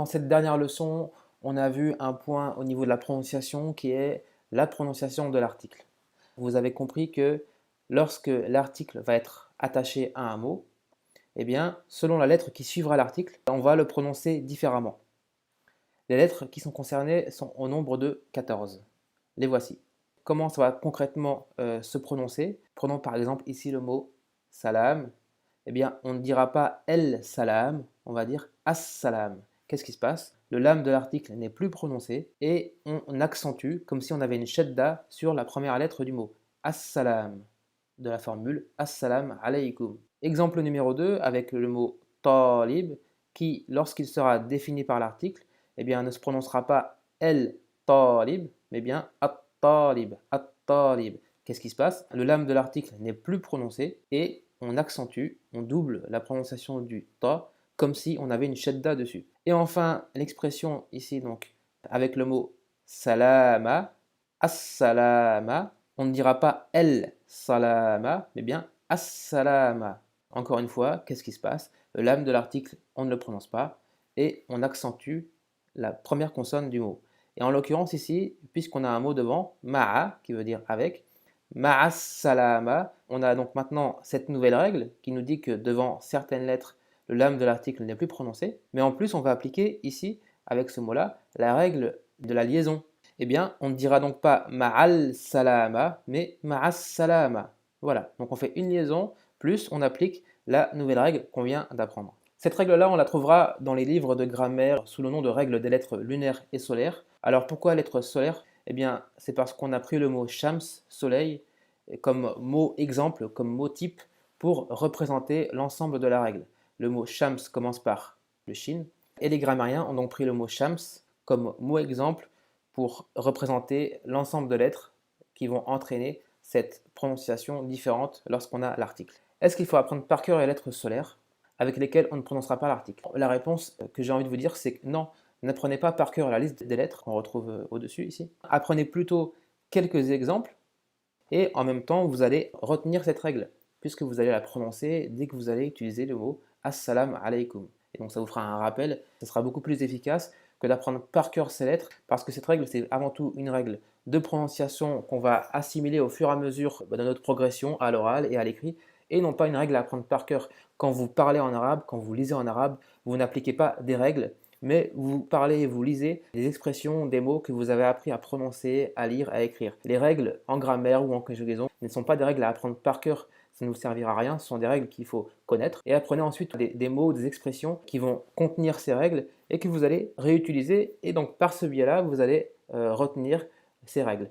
Dans cette dernière leçon, on a vu un point au niveau de la prononciation qui est la prononciation de l'article. Vous avez compris que lorsque l'article va être attaché à un mot, eh bien, selon la lettre qui suivra l'article, on va le prononcer différemment. Les lettres qui sont concernées sont au nombre de 14. Les voici. Comment ça va concrètement se prononcer? Prenons par exemple ici le mot salam. Eh bien, on ne dira pas el salam, on va dire as-salam. Qu'est-ce qui se passe? Le lam de l'article n'est plus prononcé et on accentue comme si on avait une shadda sur la première lettre du mot. As-salam, de la formule as-salam alaykum. Exemple numéro 2 avec le mot talib qui, lorsqu'il sera défini par l'article, eh bien, ne se prononcera pas el talib, mais bien at-talib, at-talib. Qu'est-ce qui se passe? Le lam de l'article n'est plus prononcé et on accentue, on double la prononciation du ta comme si on avait une shadda dessus. Et enfin, l'expression ici donc avec le mot salama, as-salama, on ne dira pas el salama, mais bien as-salama. Encore une fois, qu'est-ce qui se passe? Le lam de l'article, on ne le prononce pas et on accentue la première consonne du mot. Et en l'occurrence ici, puisqu'on a un mot devant, ma'a, qui veut dire avec, ma'as salama, on a donc maintenant cette nouvelle règle qui nous dit que devant certaines lettres, le lam de l'article n'est plus prononcé, mais en plus on va appliquer ici, avec ce mot-là, la règle de la liaison. Eh bien, on ne dira donc pas ma'al salama, mais ma'as salama. Voilà, donc on fait une liaison, plus on applique la nouvelle règle qu'on vient d'apprendre. Cette règle-là, on la trouvera dans les livres de grammaire sous le nom de règle des lettres lunaires et solaires. Alors pourquoi lettres solaires? Eh bien, c'est parce qu'on a pris le mot shams, soleil, comme mot exemple, comme mot type, pour représenter l'ensemble de la règle. Le mot shams commence par le shin, et les grammairiens ont donc pris le mot shams comme mot exemple pour représenter l'ensemble de lettres qui vont entraîner cette prononciation différente lorsqu'on a l'article. Est-ce qu'il faut apprendre par cœur les lettres solaires avec lesquelles on ne prononcera pas l'article? La réponse que j'ai envie de vous dire, c'est que non, n'apprenez pas par cœur la liste des lettres qu'on retrouve au-dessus ici. Apprenez plutôt quelques exemples et en même temps, vous allez retenir cette règle puisque vous allez la prononcer dès que vous allez utiliser le mot Assalamu alaykum. Et donc ça vous fera un rappel, ça sera beaucoup plus efficace que d'apprendre par cœur ces lettres parce que cette règle, c'est avant tout une règle de prononciation qu'on va assimiler au fur et à mesure de notre progression à l'oral et à l'écrit et non pas une règle à apprendre par cœur. Quand vous parlez en arabe, quand vous lisez en arabe, vous n'appliquez pas des règles, mais vous parlez et vous lisez des expressions, des mots que vous avez appris à prononcer, à lire, à écrire. Les règles en grammaire ou en conjugaison ne sont pas des règles à apprendre par cœur, ça ne vous servira à rien, ce sont des règles qu'il faut connaître. Et apprenez ensuite des mots, des expressions qui vont contenir ces règles et que vous allez réutiliser. Et donc par ce biais-là, vous allez retenir ces règles.